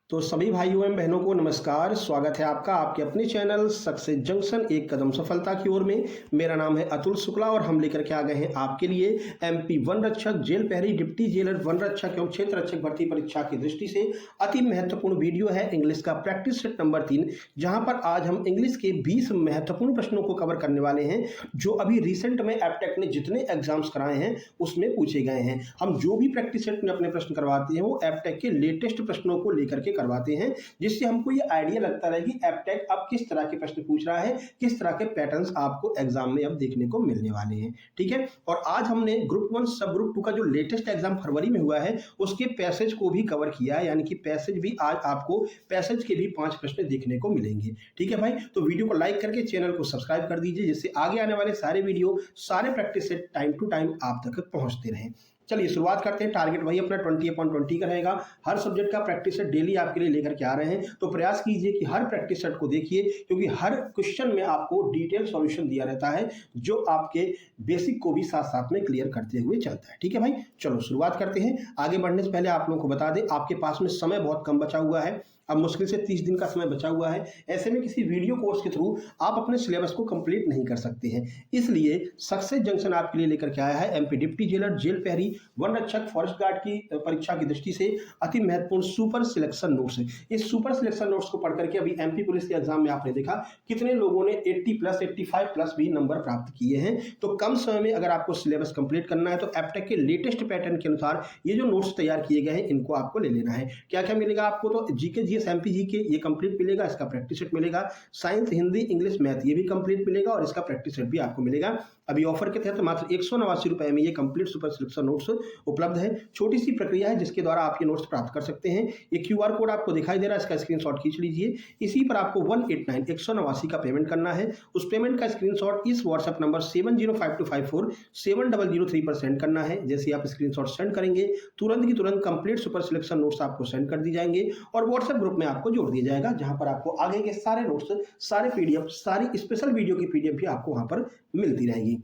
तो सभी भाइयों एवं बहनों को नमस्कार। स्वागत है आपका आपके अपने चैनल सक्सेस जंक्शन एक कदम सफलता की ओर में। मेरा नाम है अतुल शुक्ला और हम लेकर के आ गए हैं आपके लिए एमपी वन रक्षक, जेल प्रहरी, डिप्टी जेलर, वन रक्षक एवं क्षेत्र रक्षक भर्ती परीक्षा की दृष्टि से अति महत्वपूर्ण वीडियो है इंग्लिश का प्रैक्टिस सेट नंबर 3, जहां पर आज हम इंग्लिश के 20 महत्वपूर्ण प्रश्नों को कवर करने वाले हैं जो अभी रिसेंट में एप्टेक ने जितने एग्जाम्स कराए हैं उसमें पूछे गए हैं। हम जो भी प्रैक्टिस सेट में अपने प्रश्न करवाते हैं वो एप्टेक के लेटेस्ट प्रश्नों को लेकर के करवाते हैं, जिससे हमको ये आइडिया लगता है कि एप्टेक अब किस तरह के प्रश्न पूछ रहा है, किस तरह के पैटर्न्स आपको एग्जाम में अब देखने को मिलने वाले हैं। ठीक है, और आज हमने ग्रुप 1 सब ग्रुप 2 का जो लेटेस्ट एग्जाम फरवरी में हुआ है उसके पैसेज को भी कवर किया है, यानी कि पैसेज भी आज आपको पैसेज के भी 5 प्रश्न देखने को मिलेंगे। ठीक है भाई, तो वीडियो को लाइक करके चैनल को सब्सक्राइब कर दीजिए, जिससे आगे आने वाले सारे वीडियो, सारे practice set time to time आप तक पहुंचते रहें। चलिए शुरुआत करते हैं। टारगेट वही अपना 20/20 का रहेगा। हर सब्जेक्ट का प्रैक्टिस सेट डेली आपके लिए लेकर के आ रहे हैं, तो प्रयास कीजिए कि हर प्रैक्टिस सेट को देखिए, क्योंकि हर क्वेश्चन में आपको डिटेल सॉल्यूशन दिया रहता है जो आपके बेसिक को भी साथ साथ में क्लियर करते हुए चलता है। ठीक है भाई, चलो शुरुआत करते हैं। आगे बढ़ने से पहले आप लोगों को बता दें, आपके पास में समय बहुत कम बचा हुआ है। अब मुश्किल से 30 दिन का समय बचा हुआ है। ऐसे में किसी वीडियो कोर्स के थ्रू आप अपने सिलेबस को कंप्लीट नहीं कर सकते हैं, इसलिए सक्सेस जंक्शन आपके लिए लेकर के आया है एमपी डिप्टी जेलर, जेल प्रहरी, वन रक्षक, फॉरेस्ट गार्ड की परीक्षा की दृष्टि से अति महत्वपूर्ण सुपर सिलेक्शन नोट्स। इस सुपर सिलेक्शन नोट्स को पढ़ करके अभी एमपी पुलिस के एग्जाम में आपने देखा कितने लोगों ने 80+, 85+ भी नंबर प्राप्त किए हैं। तो कम समय में अगर आपको सिलेबस कंप्लीट करना है तो एप्टेक के लेटेस्ट पैटर्न के अनुसार ये जो नोट्स तैयार किए गए हैं इनको आपको ले लेना है। क्या क्या मिलेगा आपको? तो जीके एमपी जी के ये कंप्लीट मिलेगा, इसका प्रैक्टिस सेट मिलेगा। साइंस, हिंदी, इंग्लिश, मैथ ये भी कंप्लीट मिलेगा और इसका प्रैक्टिस सेट भी आपको मिलेगा। अभी ऑफर के तहत मात्र 189 रुपए में ये कंप्लीट सुपर सिलेक्शन नोट्स उपलब्ध है। छोटी सी प्रक्रिया है जिसके द्वारा आप ये नोट्स प्राप्त कर सकते हैं। ये क्यूआर कोड आपको दिखाई दे रहा है, इसका स्क्रीनशॉट खींच लीजिए। इसी पर आपको 189 का पेमेंट करना है। उस पेमेंट का स्क्रीनशॉट इस व्हाट्सएप नंबर 7052547003 पर सेंड करना है। जैसे आप स्क्रीनशॉट सेंड करेंगे तुरंत की तुरंत कंप्लीट सुपर सिलेक्शन नोट्स आपको सेंड कर दी जाएंगे और व्हाट्सएप ग्रुप में आपको जोड़ दिया जाएगा, जहां पर आपको आगे के सारे नोट्स, सारे पीडीएफ, सारी स्पेशल वीडियो की पीडीएफ भी आपको वहां पर मिलती रहेगी।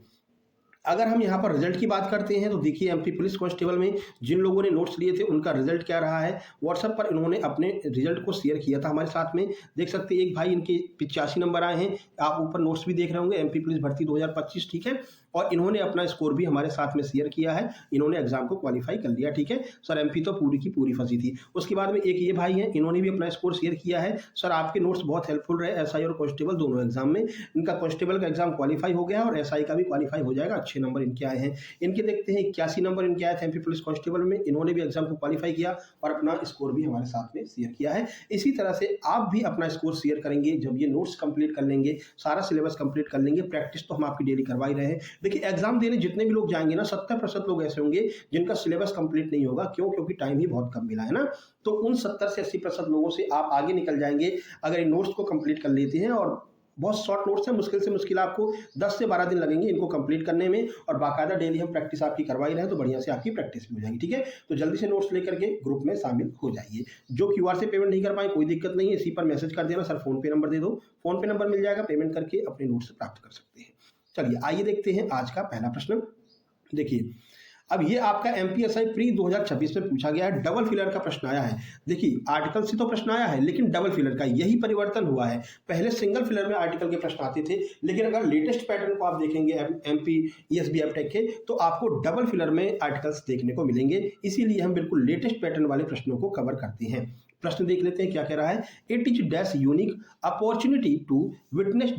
अगर हम यहाँ पर रिजल्ट की बात करते हैं तो देखिए एमपी पुलिस कांस्टेबल में जिन लोगों ने नोट्स लिए थे उनका रिजल्ट क्या रहा है। व्हाट्सएप पर इन्होंने अपने रिजल्ट को शेयर किया था हमारे साथ में। देख सकते हैं एक भाई इनके 85 नंबर आए हैं। आप ऊपर नोट्स भी देख रहे होंगे, एमपी पुलिस भर्ती 2025। ठीक है, और इन्होंने अपना स्कोर भी हमारे साथ में शेयर किया है। इन्होंने एग्जाम को क्वालिफाई कर लिया। ठीक है सर, एमपी तो पूरी की पूरी फंसी थी। उसके बाद में एक ये भाई हैं, इन्होंने भी अपना स्कोर शेयर किया है। सर आपके नोट्स बहुत हेल्पफुल रहे एसआई और कांस्टेबल दोनों एग्जाम में। इनका कांस्टेबल का एग्जाम क्वालिफाई हो गया और एसआई का भी क्वालिफाई हो जाएगा। अच्छे नंबर इनके आए हैं। इनके देखते हैं 81 नंबर इनके आए थे एमपी पुलिस कांस्टेबल में। इन्होंने भी एग्जाम को क्वालिफाई किया और अपना स्कोर भी हमारे साथ में शेयर किया है। इसी तरह से आप भी अपना स्कोर शेयर करेंगे जब ये नोट्स कंप्लीट कर लेंगे, सारा सिलेबस कंप्लीट कर लेंगे। प्रैक्टिस तो हम आपकी डेली करवा ही रहे हैं। देखिए एग्जाम देने जितने भी लोग जाएंगे ना, 70% लोग ऐसे होंगे जिनका सिलेबस कंप्लीट नहीं होगा। क्यों? क्योंकि टाइम ही बहुत कम मिला है ना। तो उन 70 से 80% लोगों से आप आगे निकल जाएंगे अगर इन नोट्स को कंप्लीट कर लेते हैं। और बहुत शॉर्ट नोट्स हैं, मुश्किल से मुश्किल आपको 10 से 12 दिन लगेंगे इनको कंप्लीट करने में। और बाकायदा डेली हम प्रैक्टिस आपकी करवा ही रहे हैं, तो बढ़िया से आपकी प्रैक्टिस भी हो जाएगी। ठीक है, तो जल्दी से नोट्स लेकर के ग्रुप में शामिल हो जाइए। जो क्यूआर से पेमेंट नहीं कर पाए कोई दिक्कत नहीं है, इसी पर मैसेज कर देना, सर फोन पे नंबर दे दो, फोन पे नंबर मिल जाएगा, पेमेंट करके अपने नोट्स प्राप्त कर सकते हैं। चलिए आइए देखते हैं आज का पहला प्रश्न। देखिए अब ये आपका एमपीएसआई प्री 2026 में पूछा गया है, डबल फिलर का प्रश्न आया है। देखिए आर्टिकल से तो प्रश्न आया है लेकिन डबल फिलर का यही परिवर्तन हुआ है। पहले सिंगल फिलर में आर्टिकल के प्रश्न आते थे, लेकिन अगर लेटेस्ट पैटर्न को आप देखेंगे एमपी ईएसबी एप्टेक के, तो आपको डबल फिलर में आर्टिकल्स देखने को मिलेंगे। इसीलिए हम बिल्कुल लेटेस्ट पैटर्न वाले प्रश्नों को कवर करते हैं। प्रश्न देख लेते हैं क्या कह रहा है। It is dash unique opportunity to witness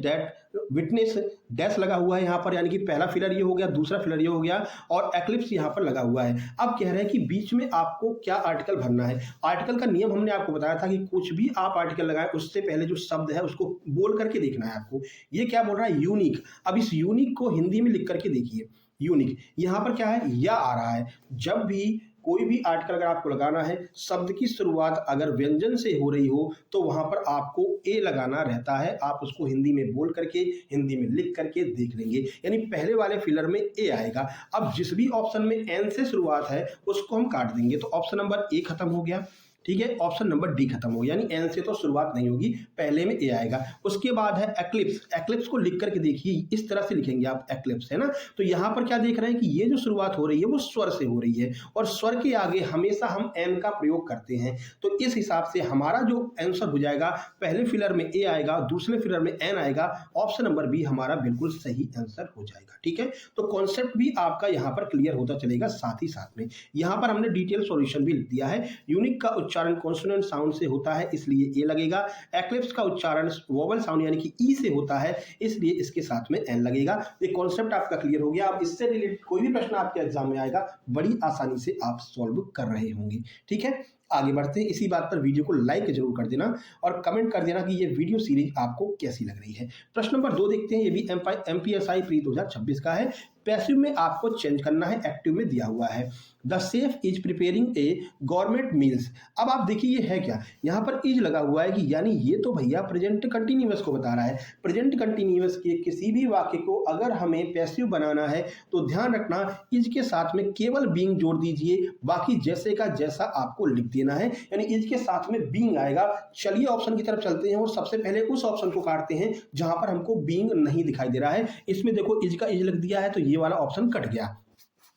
dash लगा हुआ है यहाँ पर, यानी कि पहला फिलर ये हो गया, दूसरा फिलर ये हो गया और एक्लिप्स यहाँ पर लगा हुआ है। अब कह रहे हैं कि बीच में आपको क्या आर्टिकल भरना है। आर्टिकल का नियम हमने आपको बताया था कि कुछ भी आप आर्टिकल लगाएं उससे पहले जो शब्द है उसको बोल करके देखना है आपको। ये क्या बोल रहा है? यूनिक। अब इस यूनिक को हिंदी में लिख करके देखिए। यूनिक यहाँ पर क्या है? या आ रहा है। जब भी कोई भी आर्टिकल अगर आपको लगाना है, शब्द की शुरुआत अगर व्यंजन से हो रही हो तो वहां पर आपको ए लगाना रहता है। आप उसको हिंदी में बोल करके, हिंदी में लिख करके देख लेंगे, यानी पहले वाले फिलर में ए आएगा। अब जिस भी ऑप्शन में एन से शुरुआत है उसको हम काट देंगे, तो ऑप्शन नंबर ए खत्म हो गया। ठीक है, ऑप्शन नंबर डी खत्म हो, यानी एन से तो शुरुआत नहीं होगी, पहले में ए आएगा। उसके बाद है एक्लिप्स। एक्लिप्स को लिख करके देखिए, इस तरह से लिखेंगे आप एक्लिप्स, है ना। तो यहाँ पर क्या देख रहे हैं कि ये जो शुरुआत हो रही है वो स्वर से हो रही है, और स्वर के आगे हमेशा हम एन का प्रयोग करते हैं। तो इस हिसाब से हमारा जो आंसर हो जाएगा, पहले फिलर में ए आएगा, दूसरे फिलर में एन आएगा, ऑप्शन नंबर बी हमारा बिल्कुल सही आंसर हो जाएगा। ठीक है, तो कॉन्सेप्ट भी आपका यहाँ पर क्लियर होता चलेगा। साथ ही साथ में यहाँ पर हमने डिटेल सॉल्यूशन भी लिख दिया है। यूनिक का उच्चारण कॉन्सोनेंट साउंड से होता है, इसलिए ए लगेगा। एक्लिप्स का उच्चारण वोवल साउंड यानी कि ई से होता है, इसलिए इसके साथ में एन लगेगा। ये कॉन्सेप्ट आपका क्लियर हो गया। अब इससे रिलेटेड कोई भी प्रश्न आपके एग्जाम में आएगा, बड़ी आसानी से आप सॉल्व कर रहे होंगे। ठीक है, आगे बढ़ते हैं। इसी बात पर वीडियो को लाइक जरूर कर देना और कमेंट कर देना कि ये वीडियो सीरीज आपको कैसी लग रही है। प्रश्न नंबर 2 देखते हैं, ये भी एमपीएसआई प्री 2026 का है। पैसिव में आपको चेंज करना है, एक्टिव में दिया हुआ है। The chef is preparing A government meals. अब आप देखिए ये है क्या, यहाँ पर इज लगा हुआ है कि यानी ये तो भैया प्रेजेंट कंटिन्यूअस को बता रहा है। प्रेजेंट कंटिन्यूअस के किसी भी वाक्य को अगर हमें पैसिव बनाना है तो ध्यान रखना इज के साथ में केवल बीइंग जोड़ दीजिए, बाकी जैसे का जैसा आपको लिख देना है, यानी इज के साथ में बीइंग आएगा। चलिए ऑप्शन की तरफ चलते हैं और सबसे पहले उस ऑप्शन को काटते हैं जहां पर हमको बीइंग नहीं दिखाई दे रहा है। इसमें देखो इज का इज लिख दिया है, तो ये वाला ऑप्शन कट गया।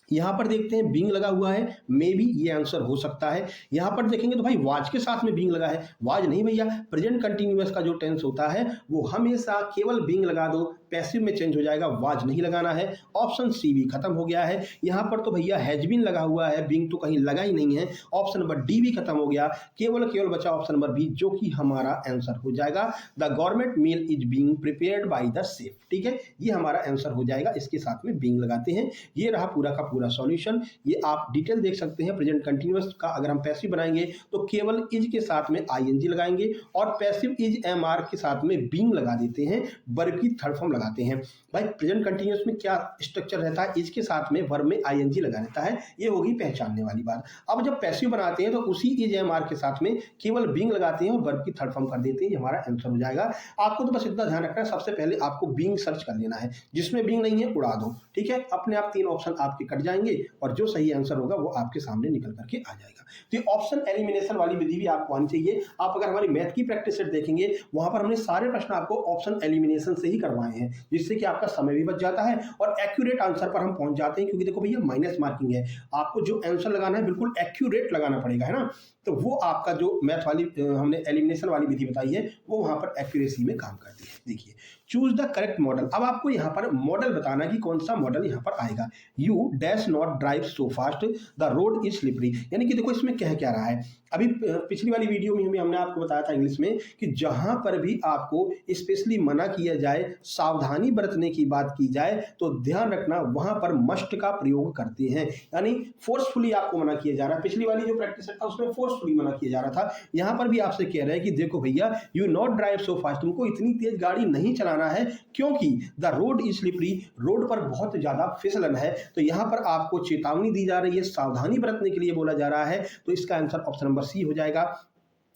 यहाँ पर देखते हैं बीइंग लगा हुआ है, मे बी ये आंसर हो सकता है। यहाँ पर देखेंगे तो भाई वाज के साथ में बीइंग लगा है, वाज नहीं भैया, प्रेजेंट कंटिन्यूअस का जो टेंस होता है वो हमेशा केवल बीइंग लगा दो, पैसिव में चेंज हो जाएगा, वाज नहीं लगाना है। ऑप्शन सी भी खत्म हो गया है। यहाँ पर तो भैया हैज बीन लगा हुआ है, बीइंग तो कहीं लगा ही नहीं है। ऑप्शन नंबर डी भी खत्म हो गया, केवल बचा ऑप्शन नंबर बी, जो कि हमारा आंसर हो जाएगा। The government meal is being prepared by the chef. ठीक है, ये हमारा आंसर हो जाएगा, इसके साथ में बीइंग लगाते हैं। ये रहा पूरा का पूरा सॉल्यूशन। ये आप डिटेल देख सकते हैं। प्रेजेंट कंटिन्यूअस का अगर हम पैसिव बनाएंगे तो केवल इज के साथ में आईएनजी लगाएंगे, और पैसिव इज एमआर के साथ में बीइंग लगा देते हैं, वर्ब की थर्ड फॉर्म लगाते हैं। भाई प्रेजेंट कंटिन्यूअस में क्या स्ट्रक्चर रहता है, इज के साथ में वर्ब में आईएनजी लगा रहता है, ये होगी पहचानने वाली बात। अब जब पैसिव बनाते हैं तो उसी इज एमआर के साथ में केवल बीइंग लगाते हैं और वर्ब की थर्ड फॉर्म कर देते हैं, ये हमारा आंसर हो जाएगा। आपको तो बस इतना ध्यान रखना है, सबसे पहले आपको बीइंग सर्च कर लेना है, जिसमें बीइंग नहीं है उड़ा दो। ठीक है, अपने आप 3 ऑप्शन आपके कट जाएंगे और जो सही आंसर होगा वो आपके सामने निकल करके आ जाएगा। तो ये ऑप्शन एलिमिनेशन वाली विधि भी आपको आनी चाहिए। आप अगर हमारी मैथ की प्रैक्टिस सेट देखेंगे, वहां पर हमने सारे प्रश्न आपको ऑप्शन एलिमिनेशन से ही करवाए हैं, जिससे कि आपका समय भी बच जाता है और एक्यूरेट आंसर पर हम पहुंच जाते हैं। क्योंकि देखो भैया माइनस मार्किंग है, आपको जो आंसर लगाना है बिल्कुल एक्यूरेट लगाना पड़ेगा, है ना। तो वो आपका जो मैथ वाली हमने एलिमिनेशन वाली विधि बताई है वो वहां पर एक्यूरेसी में काम करती है। देखिए, चूज द करेक्ट मॉडल। अब आपको यहाँ पर मॉडल बताना है कि कौन सा मॉडल यहाँ पर आएगा। You dash not drive so fast, the road is slippery. यानी कि देखो इसमें कह क्या रहा है, अभी पिछली वाली वीडियो में हमने आपको बताया था इंग्लिश में कि जहां पर भी आपको स्पेशली मना किया जाए, सावधानी बरतने की बात की जाए, तो ध्यान रखना वहां पर मस्ट का प्रयोग करते हैं, यानी फोर्सफुली आपको मना किया जा रहा है। पिछली वाली जो प्रैक्टिस था उसमें फोर्सफुली मना किया जा रहा था, यहाँ पर भी आपसे कह रहे हैं कि देखो भैया you not drive so fast, तुमको इतनी तेज गाड़ी नहीं चलाना है क्योंकि the road is slippery, road पर बहुत ज्यादा फिसलन है। तो यहाँ पर आपको चेतावनी दी जा रही है, सावधानी बरतने के लिए बोला जा रहा है। तो इसका आंसर ऑप्शन नंबर सी हो जाएगा,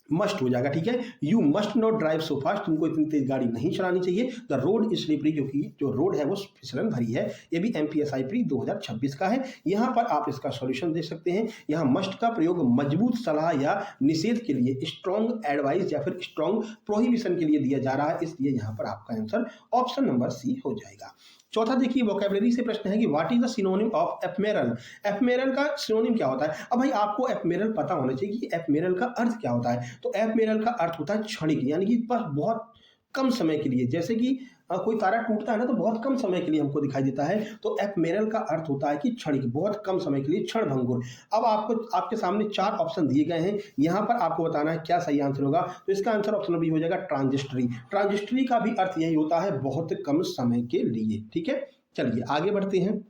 मस्ट हो जाएगा। ठीक है, you must not drive so fast, तुमको इतनी तेज गाड़ी नहीं चलानी चाहिए। द रोड इज स्लिपरी, क्योंकि जो रोड है वो फिसलन भरी है। ये भी एमपीएसआई प्री 2026 का है। यहाँ पर आप इसका सॉल्यूशन देख सकते हैं। यहाँ मस्ट का प्रयोग मजबूत सलाह या निषेध के लिए, स्ट्रॉन्ग एडवाइस या फिर स्ट्रॉन्ग प्रोहिबिशन के लिए दिया जा रहा है, इसलिए यहाँ पर आपका आंसर ऑप्शन नंबर सी हो जाएगा। चौथा देखिए, वोकैबुलरी से प्रश्न है कि what is the synonym of ephemeral. Ephemeral का सिनोनिम क्या होता है। अब भाई आपको एफमेरल पता होना चाहिए कि एफमेरल का अर्थ क्या होता है। तो एफमेरल का अर्थ होता है क्षणिक, यानी कि बस बहुत कम समय के लिए, जैसे कि कोई तारा टूटता है ना तो बहुत कम समय के लिए हमको दिखाई देता है। तो एफमेरल का अर्थ होता है कि क्षणिक, बहुत कम समय के लिए, क्षण भंगुर। अब आपको आपके सामने 4 ऑप्शन दिए गए हैं, यहाँ पर आपको बताना है क्या सही आंसर होगा। तो इसका आंसर ऑप्शन बी हो जाएगा ट्रांजिस्टरी। ट्रांजिस्टरी का भी अर्थ यही होता है, बहुत कम समय के लिए। ठीक है, चलिए आगे बढ़ते हैं।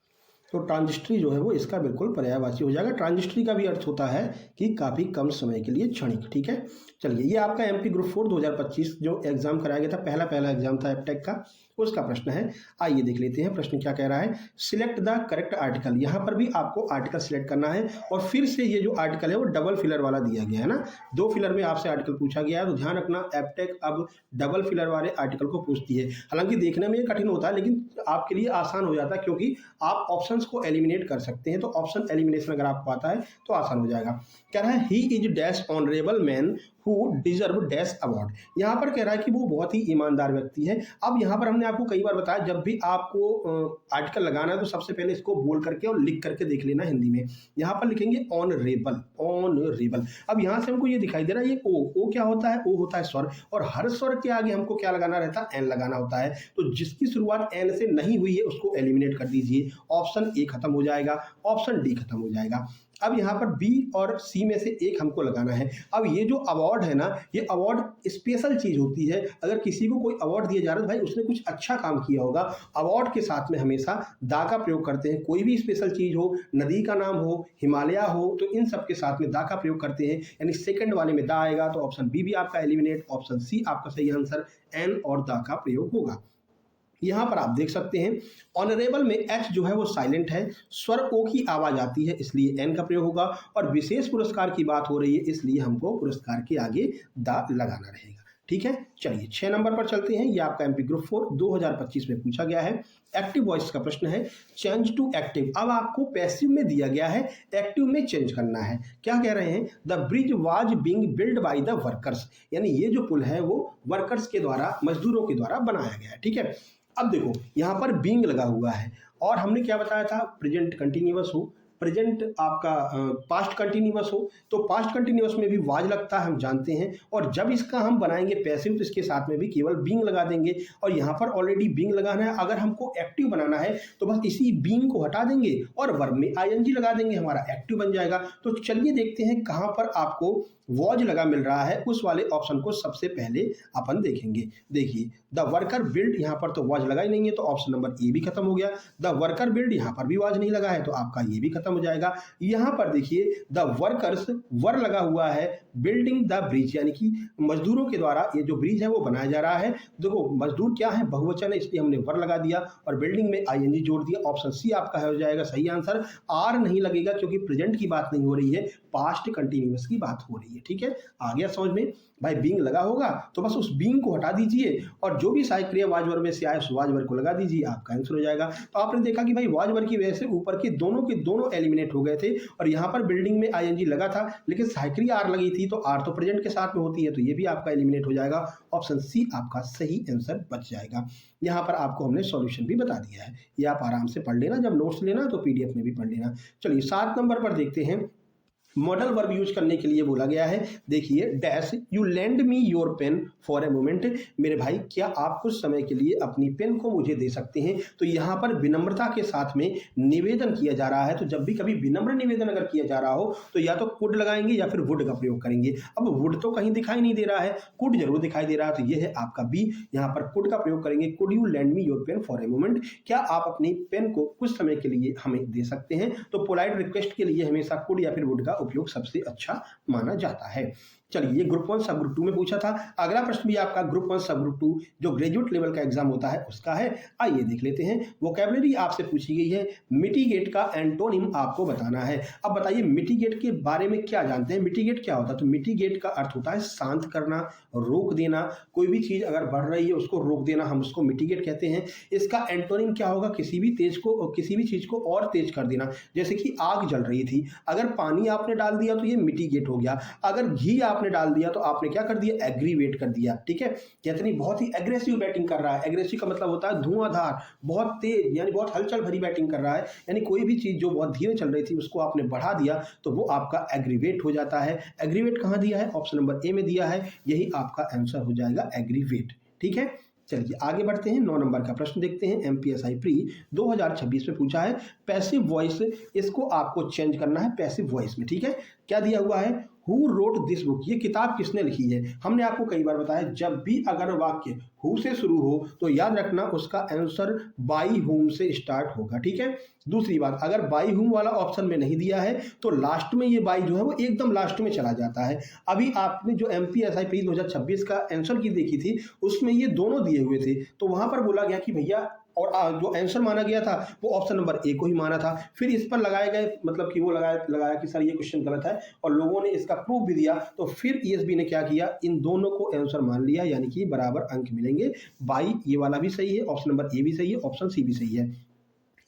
तो ट्रांजिस्टरी जो है वो इसका बिल्कुल पर्यायवाची हो जाएगा। ट्रांजिस्टरी का भी अर्थ होता है कि काफ़ी कम समय के लिए, क्षणिक। ठीक है, चलिए ये आपका एमपी ग्रुप 4 2025 जो एग्जाम कराया गया था, पहला एग्जाम था एपटेक का, उसका प्रश्न है। आइए देख लेते हैं प्रश्न क्या कह रहा है। Select the correct article. यहाँ पर भी आपको आर्टिकल सिलेक्ट करना है और फिर से ये जो आर्टिकल है वो डबल फिलर वाला दिया गया है ना, 2 फिलर में आपसे आर्टिकल पूछा गया है। तो ध्यान रखना एपटेक अब डबल फिलर वाले आर्टिकल को पूछती है। हालांकि देखने में ये कठिन होता है लेकिन आपके लिए आसान हो जाता है, क्योंकि आप ऑप्शन ऑप्शंस को एलिमिनेट कर सकते हैं। तो ऑप्शन एलिमिनेशन अगर आपको आता है तो आसान हो जाएगा। कह रहा है he is dash honourable man who deserve dash award. यहाँ पर कह रहा है कि वो बहुत ही ईमानदार व्यक्ति है। अब यहाँ पर हमने आपको कई बार बताया, जब भी आपको आर्टिकल लगाना है तो सबसे पहले इसको बोल करके और लिख करके देख लेना हिंदी में। यहाँ पर लिखेंगे ऑनरेबल, ऑनरेबल। अब यहाँ से हमको ये दिखाई दे रहा है ये ओ क्या होता है, ओ होता है स्वर, और हर स्वर के आगे हमको क्या लगाना रहता है, एन लगाना होता है। तो जिसकी शुरुआत एन से नहीं हुई है उसको एलिमिनेट कर दीजिए। ऑप्शन ए खत्म हो जाएगा, ऑप्शन डी खत्म हो जाएगा। अब यहाँ पर बी और सी में से एक हमको लगाना है। अब ये जो अवार्ड है ना, ये अवार्ड स्पेशल चीज होती है। अगर किसी को कोई अवार्ड दिया जा रहा है तो भाई उसने कुछ अच्छा काम किया होगा। अवार्ड के साथ में हमेशा दा का प्रयोग करते हैं। कोई भी स्पेशल चीज हो, नदी का नाम हो, हिमालय हो, तो इन सब के साथ में दा का प्रयोग करते हैं। यानी सेकंड वाले में दा आएगा तो ऑप्शन बी भी आपका एलिमिनेट, ऑप्शन सी आपका सही आंसर, एन और दा का प्रयोग होगा। यहां पर आप देख सकते हैं ऑनरेबल में एच जो है वो साइलेंट है, स्वर ओ की आवाज आती है इसलिए एन का प्रयोग होगा, और विशेष पुरस्कार की बात हो रही है इसलिए हमको पुरस्कार के आगे दा लगाना रहेगा। ठीक है, चलिए 6 नंबर पर चलते हैं। ये आपका एमपी ग्रुप 4 2025 में पूछा गया है। एक्टिव वॉइस का प्रश्न है, चेंज टू एक्टिव। अब आपको पैसिव में दिया गया है, एक्टिव में चेंज करना है। क्या कह रहे हैं, the bridge was being build by the workers, यानी ये जो पुल है वो वर्कर्स के द्वारा, मजदूरों के द्वारा बनाया गया है। ठीक है, अब देखो यहाँ पर बीइंग लगा हुआ है और हमने क्या बताया था, प्रेजेंट कंटिन्यूअस हो, प्रेजेंट आपका पास्ट कंटिन्यूअस हो, तो पास्ट कंटिन्यूअस में भी वाज लगता है हम जानते हैं। और जब इसका हम बनाएंगे पैसिव तो इसके साथ में भी केवल बीइंग लगा देंगे, और यहाँ पर ऑलरेडी बीइंग लगाना है। अगर हमको एक्टिव बनाना है तो बस इसी बीइंग को हटा देंगे और वर्ब में आईएनजी लगा देंगे, हमारा एक्टिव बन जाएगा। तो चलिए देखते हैं कहाँ पर आपको वॉज लगा मिल रहा है, उस वाले ऑप्शन को सबसे पहले अपन देखेंगे। देखिए द वर्कर बिल्ड, यहाँ पर तो वॉज लगा ही नहीं है तो ऑप्शन नंबर ए भी खत्म हो गया। द वर्कर बिल्ड, यहाँ पर भी वॉज नहीं लगा है तो आपका ये भी खत्म हो जाएगा। यहाँ पर देखिए द वर्कर्स, वर लगा हुआ है, बिल्डिंग द ब्रिज, यानी कि मजदूरों के द्वारा ये जो ब्रिज है वो बनाया जा रहा है। देखो मजदूर क्या है, बहुवचन है इसलिए हमने वर लगा दिया और बिल्डिंग में आईएनजी जोड़ दिया। ऑप्शन सी आपका हो जाएगा सही आंसर। आर नहीं लगेगा क्योंकि प्रेजेंट की बात नहीं हो रही है, पास्ट कंटिन्यूअस की बात हो रही है। ठीक है, आ गया समझ में। भाई बीइंग लगा होगा तो बस उस बीइंग को हटा दीजिए और जो भी सहायक क्रिया वाज वर्ब में से आए उस वाज वर्ब को लगा दीजिए, आपका आंसर हो जाएगा। तो आपने देखा कि भाई वाज वर्ब की वजह से ऊपर के दोनों एलिमिनेट हो गए थे और यहाँ पर बिल्डिंग में आईएनजी लगा था लेकिन सहायक क्रिया आर लगी थी, तो आर तो प्रेजेंट के साथ में होती है तो ये भी आपका एलिमिनेट हो जाएगा। ऑप्शन सी आपका सही आंसर बच जाएगा। यहाँ पर आपको हमने सॉल्यूशन भी बता दिया है, ये आप आराम से पढ़ लेना, जब नोट्स लेना तो पीडीएफ में भी पढ़ लेना। चलिए 7 नंबर पर देखते हैं। मॉडल वर्ब यूज करने के लिए बोला गया है। देखिए dash you lend me your pen for a moment, मेरे भाई क्या आप कुछ समय के लिए अपनी पेन को मुझे दे सकते हैं। तो यहाँ पर विनम्रता के साथ में निवेदन किया जा रहा है, तो जब भी कभी विनम्र निवेदन अगर किया जा रहा हो तो या तो कुड लगाएंगे या फिर वुड का प्रयोग करेंगे। अब वुड तो कहीं दिखाई नहीं दे रहा है, कुड जरूर दिखाई दे रहा है, तो ये है आपका बी। यहाँ पर कुड का प्रयोग करेंगे, could you lend me your pen for a moment, क्या आप अपनी पेन को कुछ समय के लिए हमें दे सकते हैं। तो पोलाइट रिक्वेस्ट के लिए हमेशा कुड या फिर वुड का उपयोग सबसे अच्छा माना जाता है। चलिए ये ग्रुप 1 सब ग्रुप 2 में पूछा था। अगला प्रश्न भी आपका ग्रुप 1 सब ग्रुप 2 जो ग्रेजुएट लेवल का एग्जाम होता है उसका है। आइए देख लेते हैं। वोकैबुलरी आपसे पूछी गई है, मिटिगेट का एंटोनिम आपको बताना है। अब बताइए मिटिगेट के बारे में क्या जानते हैं, मिटिगेट क्या होता है। तो मिटिगेट का अर्थ होता है शांत करना, रोक देना, कोई भी चीज अगर बढ़ रही है उसको रोक देना, हम उसको मिटिगेट कहते हैं। इसका एंटोनिम क्या होगा, किसी भी चीज को और तेज कर देना। जैसे कि आग जल रही थी, अगर पानी आपने डाल दिया तो ये मिटिगेट हो गया, अगर घी आपने डाल दिया तो आपने क्या कर दिया, एग्रीवेट कर दिया। ठीक है, कहते नहीं बहुत ही एग्रेसिव बैटिंग कर रहा है। एग्रेसिव का मतलब होता है धुआंधार, बहुत तेज, यानी बहुत हलचल भरी बैटिंग कर रहा है। यानी कोई भी चीज जो बहुत धीरे चल रही थी उसको आपने बढ़ा दिया तो वो आपका एग्रीवेट हो जाता है। एग्रीवेट कहां दिया है, ऑप्शन नंबर ए में दिया है, यही आपका आंसर हो जाएगा एग्रीवेट। ठीक है, चलिए आगे बढ़ते हैं। 9 नंबर का प्रश्न देखते हैं। एमपीएसआई प्री 2026 में पूछा है पैसिव वॉइस, इसको आपको चेंज करना है पैसिव वॉइस में। ठीक है, क्या दिया हुआ है, हु रोट दिस बुक, ये किताब किसने लिखी है। हमने आपको कई बार बताया जब भी अगर वाक्य हु से शुरू हो तो याद रखना उसका आंसर बाई हुम से स्टार्ट होगा। ठीक है, दूसरी बात अगर बाई हुम वाला ऑप्शन में नहीं दिया है तो लास्ट में ये बाई जो है वो एकदम लास्ट में चला जाता है। अभी आपने जो एमपीएसआई प्री 2026 का आंसर की देखी थी उसमें ये दोनों दिए हुए थे, तो वहां पर बोला गया कि भैया, और जो आंसर माना गया था वो ऑप्शन नंबर ए को ही माना था। फिर इस पर लगाए गए मतलब कि वो लगाया कि सर ये क्वेश्चन गलत है और लोगों ने इसका प्रूफ भी दिया, तो फिर ईएसबी ने क्या किया, इन दोनों को आंसर मान लिया, यानी कि बराबर अंक मिलेंगे। बाई ये वाला भी सही है, ऑप्शन नंबर ए भी सही है, ऑप्शन सी भी सही है।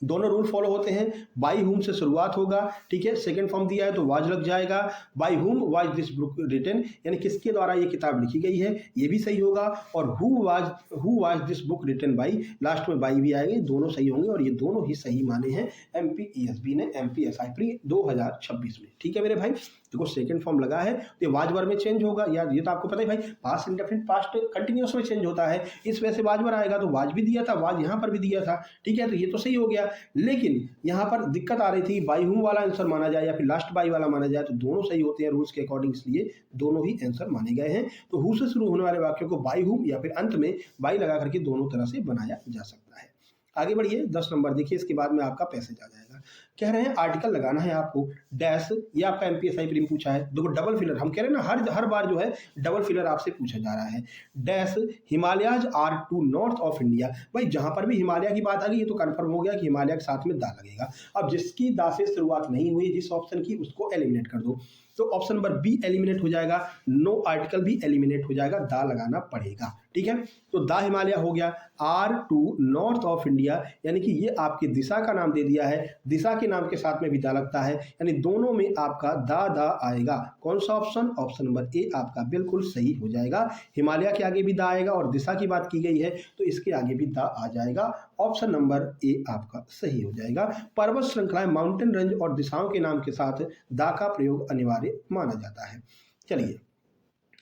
दोनों रूल फॉलो होते हैं। बाई हुम से शुरुआत होगा, ठीक है, सेकंड फॉर्म दिया है तो वाज लग जाएगा। बाई हुम वाज दिस बुक रिटन, यानी किसके द्वारा ये किताब लिखी गई है, ये भी सही होगा। और who was this book written by, last में बाई भी आएंगे, दोनों सही होंगे और ये दोनों ही सही माने हैं एमपीईएसबी ने एमपीएसआई प्री 2026 में। ठीक है मेरे भाई, देखो सेकंड फॉर्म लगा है तो ये वाज वर्ब में चेंज होगा, यार ये तो आपको पता ही भाई, पास्ट इंडेफिनिट पास्ट कंटिन्यूअस में चेंज होता है, इस वजह से वाज वर्ब आएगा। तो वाज भी दिया था, वाज यहाँ पर भी दिया था, ठीक है, तो ये तो सही हो गया। लेकिन यहाँ पर दिक्कत आ रही थी, बाई हुम वाला आंसर माना जाए या फिर लास्ट बाई वाला माना जाए, तो दोनों सही होते हैं रूल्स के अकॉर्डिंग, इसलिए दोनों ही आंसर माने गए हैं। तो हु से शुरू होने वाले वाक्यों को बाई हुम या फिर अंत में बाई लगा करके दोनों तरह से बनाया जा सकता है। आगे बढ़िए, 10 नंबर देखिए, इसके बाद में आपका पैसेज आ जाएगा। कह रहे हैं आर्टिकल लगाना है आपको डैश, ये आपका एमपीएसआई प्रीम पूछा है। देखो डबल फिलर, हम कह रहे हैं ना हर बार जो है डबल फिलर आपसे पूछा जा रहा है। Dash Himalayas are to north of India, भाई जहां पर भी हिमालय की बात आ गई ये तो कंफर्म हो गया कि हिमालय के साथ में दा लगेगा। अब जिसकी दा से शुरुआत नहीं हुई जिस ऑप्शन की, उसको एलिमिनेट कर दो। तो ऑप्शन नंबर बी एलिमिनेट हो जाएगा, नो आर्टिकल भी एलिमिनेट हो जाएगा, दा लगाना पड़ेगा। ठीक है, तो दा हिमालय हो गया। Are to north of India, यानी कि ये आपकी दिशा का नाम दे दिया है, दिशा के नाम के साथ में भी दा लगता है, यानी दोनों में आपका दा आएगा। कौन सा ऑप्शन, ऑप्शन नंबर ए आपका बिल्कुल सही हो जाएगा। हिमालय के आगे भी दा आएगा और दिशा की बात की गई है तो इसके आगे भी दा आ जाएगा। ऑप्शन नंबर ए आपका सही हो जाएगा। पर्वत श्रृंखलाएं, माउंटेन रेंज और दिशाओं के नाम के साथ दा का प्रयोग अनिवार्य माना जाता है। चलिए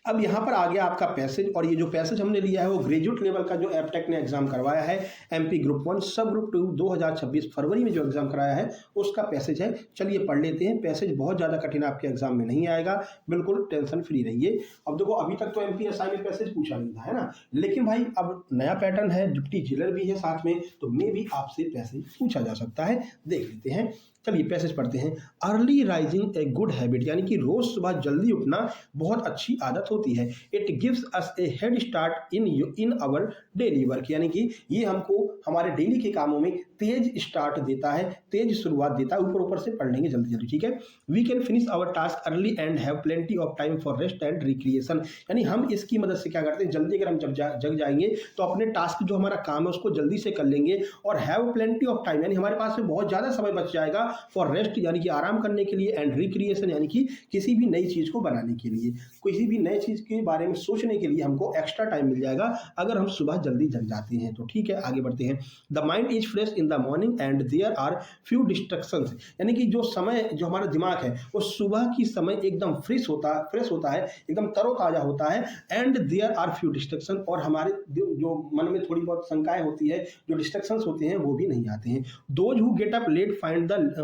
अब यहाँ पर आ गया आपका पैसेज, और ये जो पैसेज हमने लिया है वो ग्रेजुएट लेवल का जो एपटेक ने एग्जाम करवाया है, एमपी ग्रुप 1 सब ग्रुप 2 2026 फरवरी में जो एग्जाम कराया है उसका पैसेज है। चलिए पढ़ लेते हैं। पैसेज बहुत ज़्यादा कठिन आपके एग्जाम में नहीं आएगा, बिल्कुल टेंशन फ्री रहिए। अब देखो अभी तक तो एमपीएसआई में पैसेज पूछा नहीं था, है ना, लेकिन भाई अब नया पैटर्न है, डिप्टी जेलर भी है साथ में, तो मे भी आपसे पैसेज पूछा जा सकता है। देख लेते हैं, चलिए पैसेज पढ़ते हैं। Early rising a good habit, यानी कि रोज सुबह जल्दी उठना बहुत अच्छी आदत होती है। It gives us a head start in our daily work, यानी कि ये हमको हमारे डेली के कामों में तेज स्टार्ट देता है, तेज शुरुआत देता है। ऊपर से पढ़ लेंगे जल्दी जल्दी, ठीक है। We can finish our task early and have plenty of time for rest and recreation, यानी हम इसकी मदद से क्या करते हैं, जल्दी अगर हम जग जाएंगे तो अपने टास्क जो हमारा काम है उसको जल्दी से कर लेंगे। और हैव प्लेंटी ऑफ टाइम, यानी हमारे पास में बहुत ज्यादा समय बच जाएगा फॉर रेस्ट, यानी कि आराम करने के लिए, एंड रिक्रिएशन, यानी कि किसी भी नई चीज को बनाने के लिए, किसी भी नई चीज के बारे में सोचने के लिए हमको एक्स्ट्रा टाइम मिल जाएगा अगर हम सुबह जल्दी जग जाते हैं तो। ठीक है, आगे बढ़ते हैं। The mind is fresh in the morning and there are few distractions, यानी कि जो समय, जो हमारा दिमाग है वो सुबह की समय एकदम फ्रेश होता है, एकदम तरोताजा होता है। And there are few distraction, और हमारे जो मन में थोड़ी बहुत शंकाएं होती है, जो डिस्ट्रक्शंस होते हैं वो भी नहीं आते हैं। Those who get up late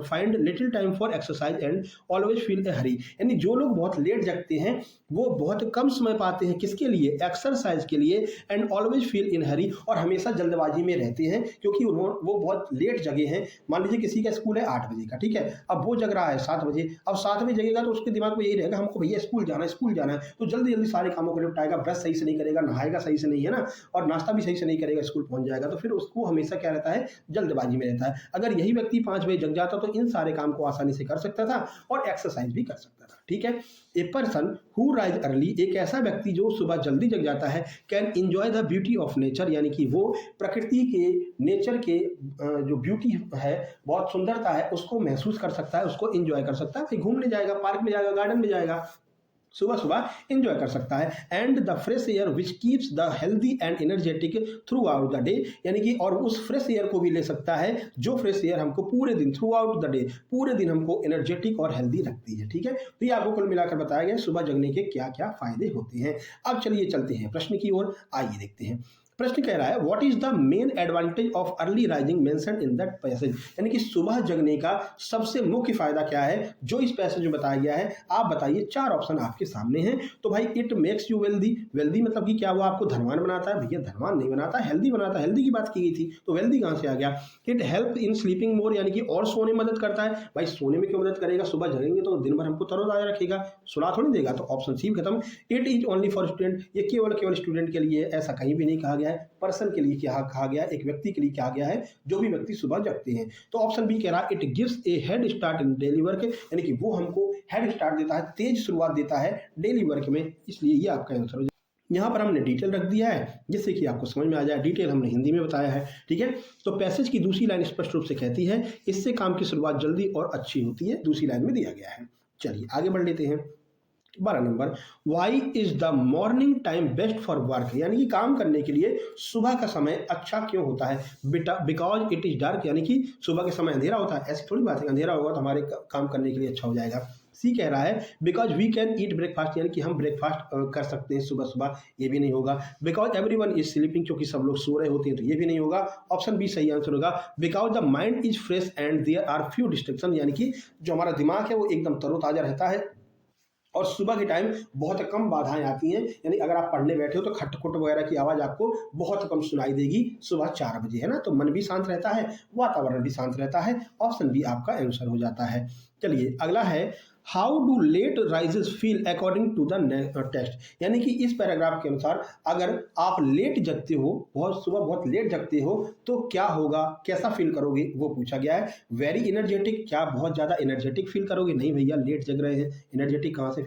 find little time for exercise and always feel a hurry, यानी जो लोग बहुत लेट जगते हैं वो बहुत कम समय पाते हैं किसके लिए, एक्सरसाइज के लिए। एंड ऑलवेज फील इन हरी, और हमेशा जल्दबाजी में रहते हैं क्योंकि वो बहुत लेट जगे हैं। मान लीजिए किसी का स्कूल है 8 बजे का, ठीक है, अब वो जग रहा है 7 बजे, अब 7 बजे जगेगा तो उसके दिमाग में यही रहेगा हमको भैया स्कूल जाना है, तो जल्दी जल्दी सारे कामों को निपटाएगा, ब्रश सही से नहीं करेगा, नहाएगा सही से नहीं, है ना, और नाश्ता भी सही से नहीं करेगा, स्कूल पहुंच जाएगा, तो फिर उसको हमेशा क्या रहता है, जल्दबाजी में रहता है। अगर यही व्यक्ति 5 बजे जग जाता तो इन सारे काम को आसानी से कर सकता था और एक्सरसाइज भी कर सकता था। ठीक है, a person who rise early, एक ऐसा व्यक्ति जो सुबह जल्दी जग जाता है, can enjoy the beauty of nature, यानी कि वो प्रकृति के, नेचर के जो ब्यूटी है, बहुत सुंदरता है, उसको महसूस कर सकता है, उसको एंजॉय कर सकता है। घूमने जाएगा, पार्क में जाएगा, गार्डन में जाएगा, सुबह सुबह एंजॉय कर सकता है। And the fresh air which keeps the healthy and energetic through out the day, यानी कि और उस फ्रेश एयर को भी ले सकता है जो फ्रेश एयर हमको पूरे दिन, थ्रू आउट द डे, पूरे दिन हमको एनर्जेटिक और हेल्दी रखती है। ठीक है, तो ये आपको कुल मिलाकर बताया गया सुबह जगने के क्या क्या फायदे होते हैं। अब चलिए चलते हैं प्रश्न की ओर, आइए देखते हैं। प्रश्न कह रहा है what is the main advantage of early rising mentioned in that passage, यानी कि सुबह जगने का सबसे मुख्य फायदा क्या है जो इस पैसेज में बताया गया है। आप बताइए, 4 ऑप्शन आपके सामने हैं। तो भाई it makes you wealthy, wealthy मतलब कि क्या वो आपको धनवान बनाता है, भैया धनवान नहीं बनाता, हेल्दी बनाता है, हेल्दी की बात की गई थी तो वेल्दी कहां से आ गया। इट हेल्प इन स्लीपिंग मोर, यानी कि और सोने में मदद करता है। भाई सोने में क्यों मदद करेगा, सुबह जगेंगे तो दिन भर हमको तरोताजा रखेगा, सुला थोड़ी देगा, तो ऑप्शन सी खत्म। It is only for student, ये केवल स्टूडेंट के लिए, ऐसा कहीं भी नहीं कहा गया है। पर्सन के लिए क्या कहा गया, एक व्यक्ति के लिए क्या गया है, जो भी व्यक्ति सुबह जगते हैं। तो ऑप्शन बी कह रहा है it gives A head start in daily work, यानी कि वो हमको हेड स्टार्ट देता है, तेज शुरुआत देता है डेली वर्क में, इसलिए ये आपका आंसर हो जाएगा। यहाँ पर हमने डिटेल रख दिया है जिससे कि आपको समझ में आ जाए। डिटेल हमने हिंदी में बताया है, ठीक है। तो पैसेज की दूसरी लाइन स्पष्ट रूप से कहती है, इससे काम की शुरुआत जल्दी और अच्छी होती है, दूसरी लाइन में दिया गया है। चलिए आगे बढ़ लेते हैं। 12 number, why is the morning time best for work, यानी कि काम करने के लिए सुबह का समय अच्छा क्यों होता है? बिकॉज इट इज डार्क, यानी कि सुबह के समय अंधेरा होता है। ऐसी थोड़ी बात है अंधेरा होगा तो हमारे काम करने के लिए अच्छा हो जाएगा। सी कह रहा है because we can eat breakfast, यानी कि हम ब्रेकफास्ट कर सकते हैं सुबह सुबह, ये भी नहीं होगा। बिकॉज एवरीवन इज स्लीपिंग, क्योंकि सब लोग सो रहे होते हैं, तो ये भी नहीं होगा। ऑप्शन बी सही आंसर होगा। Because the mind is fresh and there are few distraction, यानी कि जो हमारा दिमाग है वो एकदम तरोताजा रहता है और सुबह के टाइम बहुत कम बाधाएं आती हैं। यानी अगर आप पढ़ने बैठे हो तो खटखट वगैरह की आवाज़ आपको बहुत कम सुनाई देगी सुबह 4 बजे, है ना। तो मन भी शांत रहता है, वातावरण भी शांत रहता है। ऑप्शन बी आपका आंसर हो जाता है। चलिए अगला है, how do late risers feel according to the test, यानी कि इस पैराग्राफ के अनुसार अगर आप लेट जगते हो, बहुत सुबह बहुत लेट जगते हो तो क्या होगा, कैसा फील करोगे, वो पूछा गया है। वेरी इनर्जेटिक, क्या बहुत ज़्यादा एनर्जेटिक फील करोगे? नहीं भैया, लेट जग रहे हैं, एनर्जेटिक कहाँ से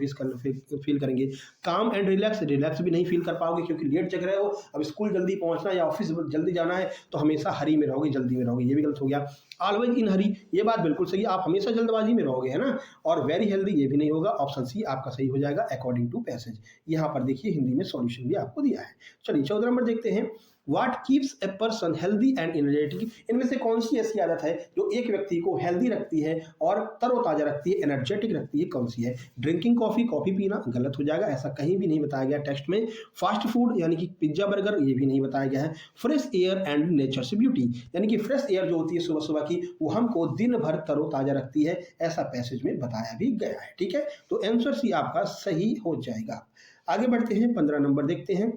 फील करेंगे। काम एंड रिलैक्स, रिलैक्स भी नहीं फील कर पाओगे क्योंकि लेट जग रहे हो। अब स्कूल जल्दी पहुँचना या ऑफिस जल्दी जाना है तो हमेशा हरी में रहोगे, जल्दी में रहोगे, ये भी गलत हो गया। ऑलवेज इन हरी, ये बात बिल्कुल सही है, आप हमेशा जल्दबाजी में रहोगे, है ना। और वेरी हेल्दी, ये भी नहीं होगा। ऑप्शन सी आपका सही हो जाएगा, अकॉर्डिंग टू पैसेज। यहाँ पर देखिए हिंदी में सॉल्यूशन भी आपको दिया है। चलिए 14 नंबर देखते हैं, what keeps a person healthy and energetic, इनमें से कौन सी ऐसी आदत है जो एक व्यक्ति को हेल्दी रखती है और तरोताजा रखती है, एनर्जेटिक रखती है, कौन सी है? ड्रिंकिंग कॉफी, कॉफी पीना, गलत हो जाएगा, ऐसा कहीं भी नहीं बताया गया टेक्स्ट में। फास्ट फूड यानी कि पिज्जा बर्गर, ये भी नहीं बताया गया है। Fresh air and nature's beauty, यानी कि फ्रेश एयर जो होती है सुबह सुबह की, वो हमको दिन भर तरोताजा रखती है, ऐसा पैसेज में बताया भी गया है, ठीक है। तो आंसर सी आपका सही हो जाएगा। आगे बढ़ते हैं, 15 नंबर देखते हैं।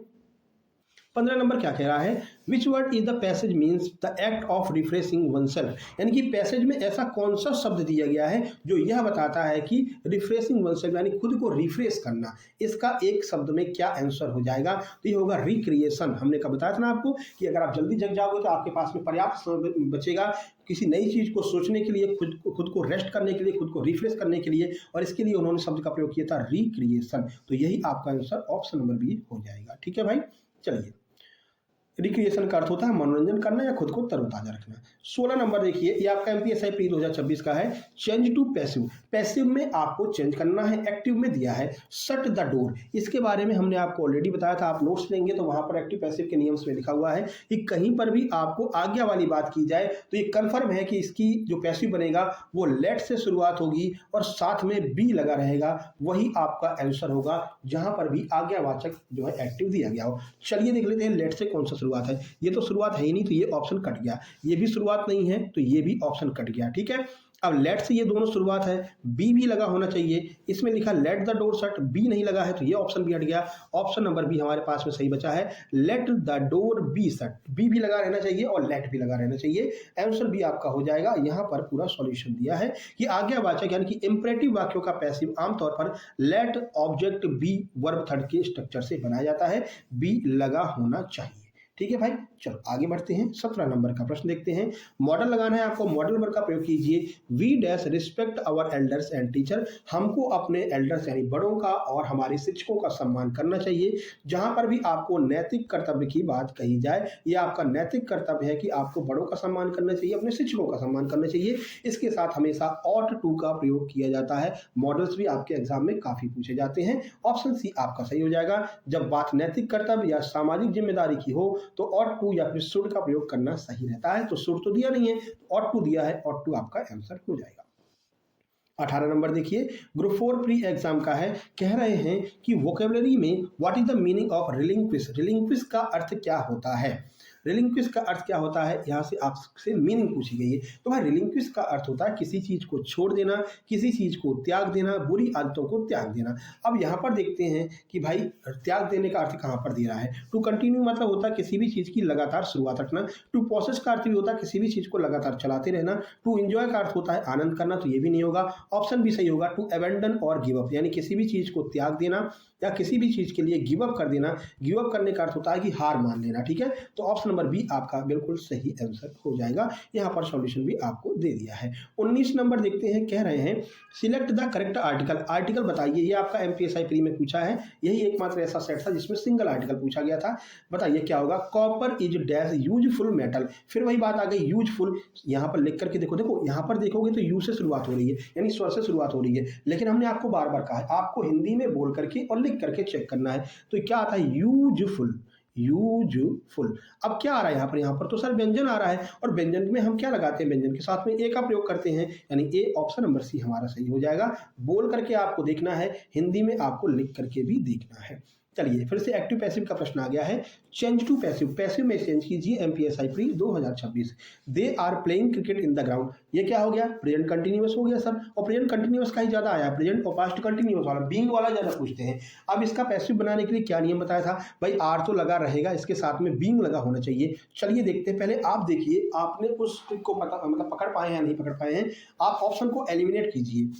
15 नंबर क्या कह रहा है, which word is the passage means the act of refreshing one self, यानी कि पैसेज में ऐसा कौन सा शब्द दिया गया है जो यह बताता है कि रिफ्रेशिंग वन सेल्फ यानी खुद को रिफ्रेश करना। इसका एक शब्द में क्या आंसर हो जाएगा? तो ये होगा रिक्रिएशन। हमने कब बताया था ना आपको कि अगर आप जल्दी जग जाओगे तो आपके पास में पर्याप्त समय बचेगा किसी नई चीज को सोचने के लिए, खुद को रेस्ट करने के लिए, खुद को रिफ्रेश करने के लिए, और इसके लिए उन्होंने शब्द का प्रयोग किया था रिक्रिएशन। तो यही आपका आंसर ऑप्शन नंबर बी हो जाएगा, ठीक है भाई। चलिए, रिक्रिएशन का अर्थ होता है मनोरंजन करना या खुद को तरोताजा रखना। 16 नंबर देखिए, ये आपका एमपीएसआई प्री 2026 का है। चेंज टू पैसिव, पैसिव में आपको चेंज करना है, एक्टिव में दिया है शट द डोर। इसके बारे में हमने आपको ऑलरेडी बताया था, आप नोट्स लेंगे तो वहां पर एक्टिव पैसिव के नियम्स में लिखा हुआ है कि कहीं पर भी आपको आज्ञा वाली बात की जाए तो ये कन्फर्म है कि इसकी जो पैसिव बनेगा वो लेट से शुरुआत होगी और साथ में बी लगा रहेगा, वही आपका आंसर होगा जहां पर भी आज्ञावाचक जो है एक्टिव दिया गया हो। चलिए देख लेते हैं लेट से कौन सा शुरुआत है। ये तो शुरुआत है ही नहीं, तो ये ऑप्शन कट गया। ये भी शुरुआत नहीं है तो ये भी ऑप्शन कट गया, ठीक है। अब लेट से ये दोनों शुरुआत है, बी भी लगा होना चाहिए। इसमें लिखा let the door shut, be नहीं लगा है तो ये ऑप्शन भी हट गया। ऑप्शन नंबर बी हमारे पास में सही बचा है, let the door be shut. Be भी लगा रहना चाहिए और लेट भी लगा रहना चाहिए। आंसर बी आपका हो जाएगा। यहाँ पर पूरा सॉल्यूशन दिया है कि आज्ञावाचक यानी कि इंपरेटिव वाक्यों का पैसिव आमतौर पर let object be verb third के स्ट्रक्चर से बनाया जाता है, बी लगा होना चाहिए, ठीक है भाई। चलो आगे बढ़ते हैं, 17 नंबर का प्रश्न देखते हैं। मॉडल लगाना है आपको, मॉडल वर्ब का प्रयोग कीजिए। We dash respect our elders and teacher, हमको अपने एल्डर्स यानी बड़ों का और हमारे शिक्षकों का सम्मान करना चाहिए। जहां पर भी आपको नैतिक कर्तव्य की बात कही जाए, यह आपका नैतिक कर्तव्य है कि आपको बड़ों का सम्मान करना चाहिए, अपने शिक्षकों का सम्मान करना चाहिए। इसके साथ हमेशा ऑट टू का प्रयोग किया जाता है। मॉडल्स भी आपके एग्जाम में काफी पूछे जाते हैं। ऑप्शन सी आपका सही हो जाएगा। जब बात नैतिक कर्तव्य या सामाजिक जिम्मेदारी की हो तो ऑट टू या फिर शुड का प्रयोग करना सही रहता है। तो शुड तो दिया नहीं है, ऑट टू दिया है, ऑट टू आपका आंसर हो जाएगा। 18 नंबर देखिए, ग्रुप 4 प्री एग्जाम का है। कह रहे हैं कि वोकेबलरी में what is the meaning of relinquish, relinquish का अर्थ क्या होता है। रिलिंक्विश का अर्थ क्या होता है, यहाँ से आपसे मीनिंग पूछी गई है। तो भाई रिलिंक्विश का अर्थ होता है किसी चीज को छोड़ देना, किसी चीज को त्याग देना, बुरी आदतों को त्याग देना। अब यहाँ पर देखते हैं कि भाई त्याग देने का अर्थ कहाँ पर दे रहा है। टू कंटिन्यू मतलब होता है किसी भी चीज की लगातार शुरुआत रखना। टू प्रोसेस का अर्थ भी होता है किसी भी चीज को लगातार चलाते रहना। टू एंजॉय का अर्थ होता है आनंद करना, तो ये भी नहीं होगा। ऑप्शन भी सही होगा, टू अबेंडन और गिव अप, यानी किसी भी चीज को त्याग देना या किसी भी चीज के लिए गिव अप कर देना। गिव अप करने का अर्थ होता है कि हार मान लेना, ठीक है। तो ऑप्शन नंबर बी आपका बिल्कुल सही आंसर हो जाएगा। यहाँ पर सॉल्यूशन भी आपको दे दिया है। 19 नंबर देखते हैं, कह रहे हैं select the correct article. Article बताइए, ये आपका एमपीएसआई प्री में पूछा है, यही एकमात्र ऐसा सेट था जिसमें सिंगल आर्टिकल पूछा गया था। बताइए क्या होगा। Copper is dash useful metal. फिर वही बात आ गई यूजफुल, यहाँ पर लिख करके देखो, देखो यहाँ पर देखोगे तो यू से शुरुआत हो रही है, यानी स्वर से शुरुआत हो रही है, लेकिन हमने आपको बार बार कहा है आपको हिंदी में बोल करके और लिख करके चेक करना है। तो क्या आता है, यूजफुल, यूजफुल। अब क्या आ रहा है यहाँ पर तो सर व्यंजन आ रहा है, और व्यंजन में हम क्या लगाते हैं, व्यंजन के साथ में ए का प्रयोग करते हैं, यानी ए ऑप्शन नंबर सी हमारा सही हो जाएगा। बोल करके आपको देखना है, हिंदी में आपको लिख करके भी देखना है। चलिए फिर से एक्टिव पैसिव का प्रश्न आ गया है। चेंज टू पैसिव, पैसिव में चेंज कीजिए MPSI pre 2026। They are playing cricket in the ground, ये क्या हो गया, प्रेजेंट कंटिन्यूअस हो गया सर, और प्रेजेंट कंटिन्यूअस का ही ज्यादा आया, प्रेजेंट और पास्ट कंटिन्यूअस वाला, बीइंग वाला ज्यादा पूछते हैं। अब इसका पैसिव बनाने के लिए क्या नियम बताया था भाई, आर तो लगा रहेगा, इसके साथ में बीइंग लगा होना चाहिए। चलिए देखते हैं, पहले आप देखिए आपने उस ट्रिक को मतलब पकड़ पाए हैं या नहीं पकड़ पाए हैं। आप ऑप्शन को एलिमिनेट कीजिए,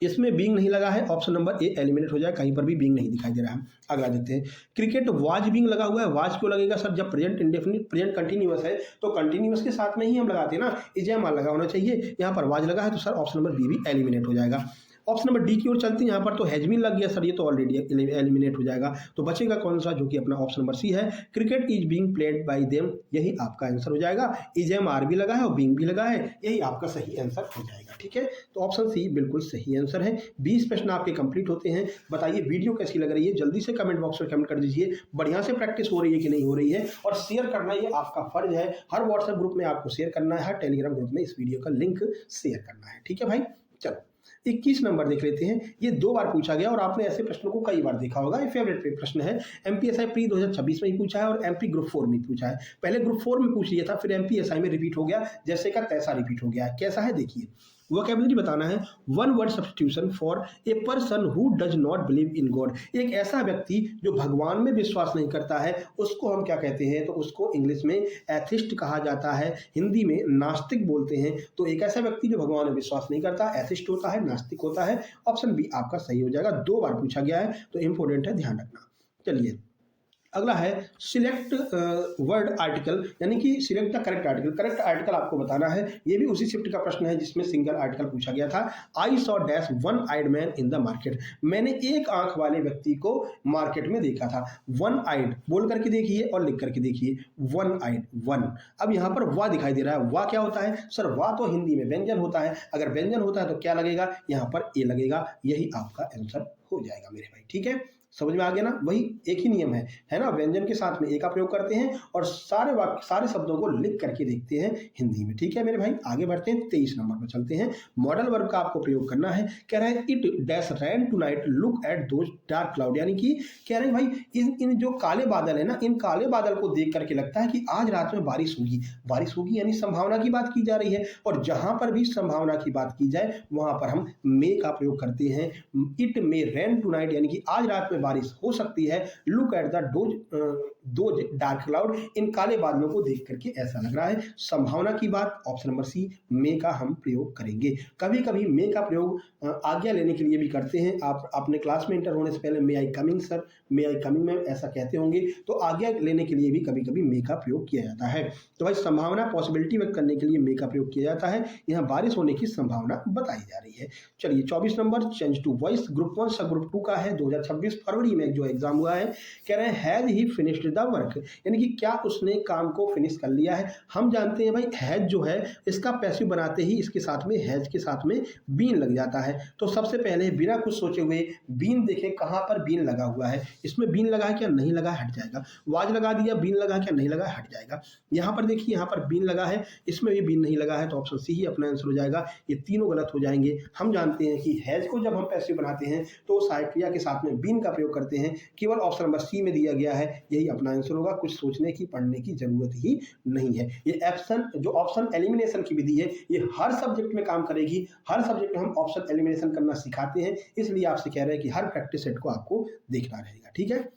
इसमें बीइंग नहीं लगा है, ऑप्शन नंबर ए एलिमिनेट हो जाए, कहीं पर भी बीइंग नहीं दिखाई दे रहा है। अगला देखते हैं, क्रिकेट वाज बीइंग लगा हुआ है, वाज क्यों लगेगा सर, जब प्रेजेंट इंडेफिनिट प्रेजेंट कंटिन्यूअस है तो कंटिन्यूअस के साथ में ही हम लगाते हैं ना, इजेमा लगा होना चाहिए, यहाँ पर वाज लगा है तो सर ऑप्शन नंबर बी भी एलिमिनेट हो जाएगा। ऑप्शन नंबर डी की ओर चलते हैं, यहाँ पर तो हैजबीन लग गया सर, ये तो ऑलरेडी एलिमिनेट हो जाएगा, तो बचेगा कौन सा, जो कि अपना ऑप्शन नंबर सी है, cricket is being played by them, यही आपका आंसर हो जाएगा। इजेम आर भी लगा है और बीइंग भी लगा है, यही आपका सही आंसर हो जाएगा। ठीक है, तो ऑप्शन सी बिल्कुल सही आंसर है। 20 प्रश्न आपके कंप्लीट होते हैं। बताइए वीडियो कैसी लग रही है, जल्दी से कमेंट बॉक्स में कमेंट कर दीजिए, बढ़िया से प्रैक्टिस हो रही है कि नहीं हो रही है, और शेयर करना ये आपका फर्ज है। हर व्हाट्सएप ग्रुप में आपको शेयर करना है, हर टेलीग्राम ग्रुप में इस वीडियो का लिंक शेयर करना है। ठीक है भाई, चलो 21 नंबर देख लेते हैं। ये 2 बार पूछा गया और आपने ऐसे प्रश्नों को कई बार देखा होगा, ये फेवरेट प्रश्न है। एमपीएसआई प्री 2026 में ही पूछा है और एमपी ग्रुप 4 में पूछा है। पहले ग्रुप 4 में पूछ लिया था, फिर एमपीएसआई में रिपीट हो गया, जैसे का तैसा रिपीट हो गया। कैसा है देखिए, वोकैबुलरी बताना है, one word substitution for a person who does not believe in God. एक ऐसा व्यक्ति जो भगवान में विश्वास नहीं करता है, उसको हम क्या कहते हैं, तो उसको इंग्लिश में एथिस्ट कहा जाता है, हिंदी में नास्तिक बोलते हैं। तो एक ऐसा व्यक्ति जो भगवान में विश्वास नहीं करता, एथिस्ट होता है, नास्तिक होता है। ऑप्शन बी आपका सही हो जाएगा। 2 बार पूछा गया है तो इंपॉर्टेंट है, ध्यान रखना। चलिए अगला है सिलेक्ट वर्ड आर्टिकल, यानी कि select the correct article. Correct article आपको बताना है, ये भी उसी शिफ्ट का प्रश्न है जिसमें सिंगल आर्टिकल पूछा गया था। I saw dash one eyed man in the market, मैंने एक आंख वाले व्यक्ति को मार्केट में देखा था। वन आइड बोल करके देखिए और लिख करके देखिए, वन आइड, वन। अब यहाँ पर वाह दिखाई दे रहा है, वाह क्या होता है सर, वाह तो हिंदी में व्यंजन होता है, अगर व्यंजन होता है तो क्या लगेगा, यहाँ पर ए लगेगा, यही आपका आंसर हो जाएगा मेरे भाई। ठीक है, समझ में आ गया ना, वही एक ही नियम है ना, व्यंजन के साथ में ए का प्रयोग करते हैं और सारे वाक्य सारे शब्दों को लिख करके देखते हैं हिंदी में। ठीक है मेरे भाई, आगे बढ़ते हैं, 23 नंबर पर चलते हैं। मॉडल वर्ब का आपको प्रयोग करना है। कह रहे हैं it dash rain tonight, look at those dark cloud, यानी कि कह रहे हैं भाई इन जो काले बादल है ना, इन काले बादल को देख करके लगता है कि आज रात में बारिश होगी। बारिश होगी यानी संभावना की बात की जा रही है, और जहां पर भी संभावना की बात की जाए वहां पर हम मे का प्रयोग करते हैं। इट मे रैन टुनाइट, यानी कि आज रात में बारिश हो सकती है। Look at the those dark cloud, इन काले बादलों को देख करके ऐसा लग रहा है। संभावना की बात, ऑप्शन नंबर सी मे का हम प्रयोग करेंगे। कभी कभी मे का प्रयोग आज्ञा लेने के लिए भी करते हैं। आप अपने क्लास में इंटर होने से पहले may I coming sir, may I coming में ऐसा कहते होंगे, तो आज्ञा लेने के लिए भी कभी कभी मे का प्रयोग किया जाता है। तो भाई संभावना, पॉसिबिलिटी व्यक्त करने के लिए मे का प्रयोग किया जाता है। यहाँ बारिश होने की संभावना बताई जा रही है। चलिए 24 number, change to voice, group 1 सब ग्रुप 2 का है, 2026 फरवरी में जो एग्जाम हुआ है। कह रहे हैं has he finished the work, यानी कि क्या उसने काम को फिनिश कर लिया है। हम जानते हैं भाई हैज जो है इसका पैसिव बनाते ही इसके साथ में हैज के साथ में बीन लग जाता है। तो सबसे पहले बिना कुछ सोचे हुए बीन देखें, कहां पर बीन लगा हुआ है, इसमें बीन लगा है क्या, नहीं लगा, हट जाएगा। वाज लगा दिया, बीन लगा क्या, नहीं लगा, हट जाएगा। यहां पर देखिए, यहां पर बीन लगा है, इसमें भी बीन नहीं लगा है, तो ऑप्शन सी ही अपना आंसर हो जाएगा। ये तीनों गलत हो जाएंगे। हम जानते हैं कि हैज को जब हम पैसिव बनाते हैं तो सहायक क्रिया के साथ में बीन का प्रयोग करते हैं। केवल ऑप्शन नंबर सी में दिया गया है, यही अपना आंसर होगा। कुछ सोचने की, पढ़ने की जरूरत ही नहीं है। ये ऑप्शन एलिमिनेशन की विधि है, ये हर सब्जेक्ट में काम करेगी। हर सब्जेक्ट में हम ऑप्शन एलिमिनेशन करना सिखाते हैं, इसलिए आपसे कह रहे हैं कि हर प्रैक्टिस सेट को आपको देखना रहेगा। ठीक है,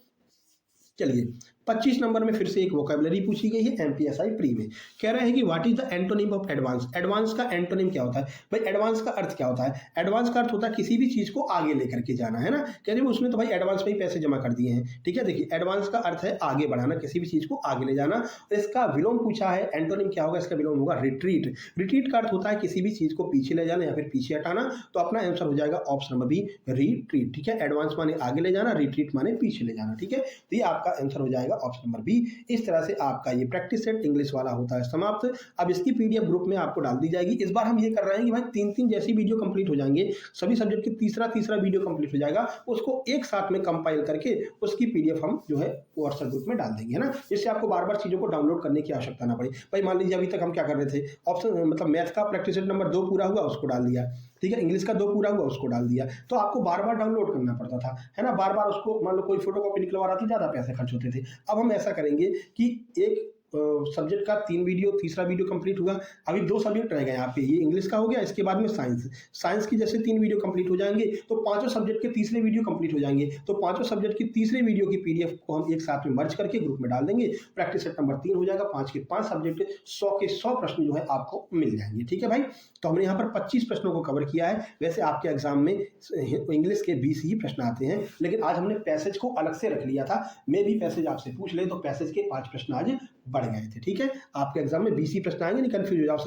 चलिए 25 नंबर में फिर से एक वोकैबुलरी पूछी गई है एमपीएसआई प्री में। कह रहे हैं कि what is the antonym of advance. Advance का एंटोनिम क्या होता है भाई? एडवांस का अर्थ क्या होता है? एडवांस का अर्थ होता है किसी भी चीज को आगे लेकर के जाना, है ना। कह रहे उसमें तो भाई एडवांस में ही पैसे जमा कर दिए हैं, ठीक है। देखिए एडवांस का अर्थ है आगे बढ़ाना, किसी भी चीज को आगे ले जाना। इसका विलोम पूछा है, एंटोनिम क्या होगा? इसका विलोम होगा रिट्रीट। रिट्रीट का अर्थ होता है किसी भी चीज को पीछे ले जाना या फिर पीछे हटाना। तो अपना आंसर हो जाएगा ऑप्शन नंबर बी, रिट्रीट, ठीक है। एडवांस माने आगे ले जाना, रिट्रीट माने पीछे ले जाना, ठीक है। तो ये आपका आंसर हो जाएगा ऑप्शन नंबर बी। इस तरह से आपका ये प्रैक्टिस सेट इंग्लिश वाला होता है समाप्त। अब इसकी पीडीएफ ग्रुप में आपको डाल दी जाएगी। इस बार हम ये कर रहे हैं कि भाई 3-3 जैसी वीडियो कंप्लीट हो जाएंगे, सभी सब्जेक्ट की तीसरा वीडियो कंप्लीट हो जाएगा, उसको एक साथ में कंपाइल करके उसकी पीडीएफ हम जो है व्हाट्सएप ग्रुप में डाल देंगे, है ना। जिससे आपको बार बार चीजों को डाउनलोड करने की आवश्यकता ना पड़े। भाई मान लीजिए अभी तक हम क्या कर रहे थे, ऑप्शन मतलब मैथ का प्रैक्टिस सेट नंबर 2 पूरा हुआ उसको डाल दिया, ठीक है। इंग्लिश का 2 पूरा हुआ उसको डाल दिया, तो आपको बार बार डाउनलोड करना पड़ता था, है ना। बार बार उसको मान लो कोई फोटो कॉपी निकलवा रहा था, ज्यादा पैसे खर्च होते थे। अब हम ऐसा करेंगे कि एक सब्जेक्ट का 3 वीडियो, तीसरा वीडियो कंप्लीट हुआ। अभी 2 सब्जेक्ट रह गए यहाँ पे, ये इंग्लिश का हो गया, इसके बाद में साइंस की जैसे 3 वीडियो कंप्लीट हो जाएंगे तो पांचों सब्जेक्ट के तीसरे वीडियो कंप्लीट हो जाएंगे। तो पांचों सब्जेक्ट की तीसरे वीडियो की पीडीएफ को हम एक साथ में मर्ज करके ग्रुप में डाल देंगे। प्रैक्टिस सेट नंबर 3 हो जाएगा, 5 के 5 सब्जेक्ट 100 के 100 प्रश्न जो है आपको मिल जाएंगे, ठीक है भाई। तो हमने यहाँ पर 25 प्रश्नों को कवर किया है। वैसे आपके एग्जाम में इंग्लिश के 20 ही प्रश्न आते हैं, लेकिन आज हमने पैसेज को अलग से रख लिया था। मैं भी पैसेज आपसे पूछ ले तो पैसेज के 5 प्रश्न आज बढ़ गए थे, ठीक है। आपके एग्जाम में 20 ही प्रश्न आएंगे, नहीं कंफ्यूज हो जाओ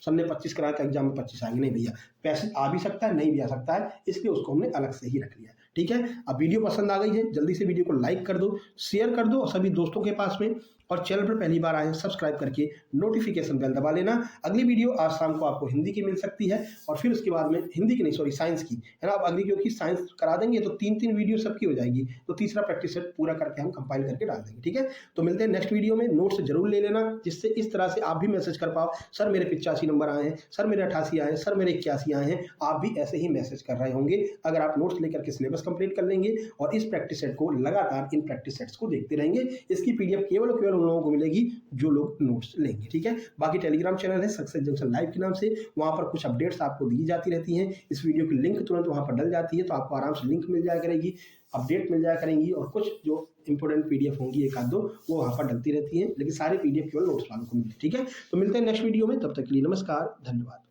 सर ने 25 कराया था, एग्जाम में 25 आएंगे, नहीं भैया। पैसेज आ भी सकता है, नहीं भी आ सकता है, इसलिए उसको हमने अलग से ही रख लिया, ठीक है। अब वीडियो पसंद आ गई है, जल्दी से वीडियो को लाइक कर दो, शेयर कर दो सभी दोस्तों के पास में, और चैनल पर पहली बार आए हैं सब्सक्राइब करके नोटिफिकेशन बेल दबा लेना। अगली वीडियो आज शाम को आपको हिंदी की मिल सकती है, और फिर उसके बाद में हिंदी की नहीं, सॉरी साइंस की, है ना। अब अगली क्योंकि साइंस करा देंगे तो 3-3 वीडियो सबकी हो जाएगी, तो तीसरा प्रैक्टिस सेट पूरा करके हम कंपाइल करके डाल देंगे, ठीक है। तो मिलते हैं नेक्स्ट वीडियो में। नोट्स जरूर ले लेना, जिससे इस तरह से आप भी मैसेज कर पाओ, सर मेरे 85 नंबर आए हैं, सर मेरे 88 आए हैं, सर मेरे 81 आए हैं। आप भी ऐसे ही मैसेज कर रहे होंगे अगर आप नोट्स लेकर के सिलेबस कंप्लीट कर लेंगे और इस प्रैक्टिस सेट को लगातार इन प्रैक्टिस सेट्स को देखते रहेंगे। इसकी पीडीएफ केवल और केवल उन लोगों को मिलेगी जो लोग नोट्स लेंगे, ठीक है। बाकी टेलीग्राम चैनल है सक्सेस जंक्शन लाइव के नाम से, वहां पर कुछ अपडेट्स आपको दी जाती रहती हैं। इस वीडियो की लिंक तुरंत वहां पर डल जाती है, तो आपको आराम से लिंक मिल जाया करेगी, अपडेट मिल जाया करेंगी, और कुछ जो इंपॉर्टेंट पीडीएफ होंगी एक आध दो वो वहां पर डलती रहती हैं, लेकिन सारी पीडीएफ केवल नोट्स वालों को मिलती है, ठीक है। तो मिलते हैं नेक्स्ट वीडियो में, तब तक के लिए नमस्कार, धन्यवाद।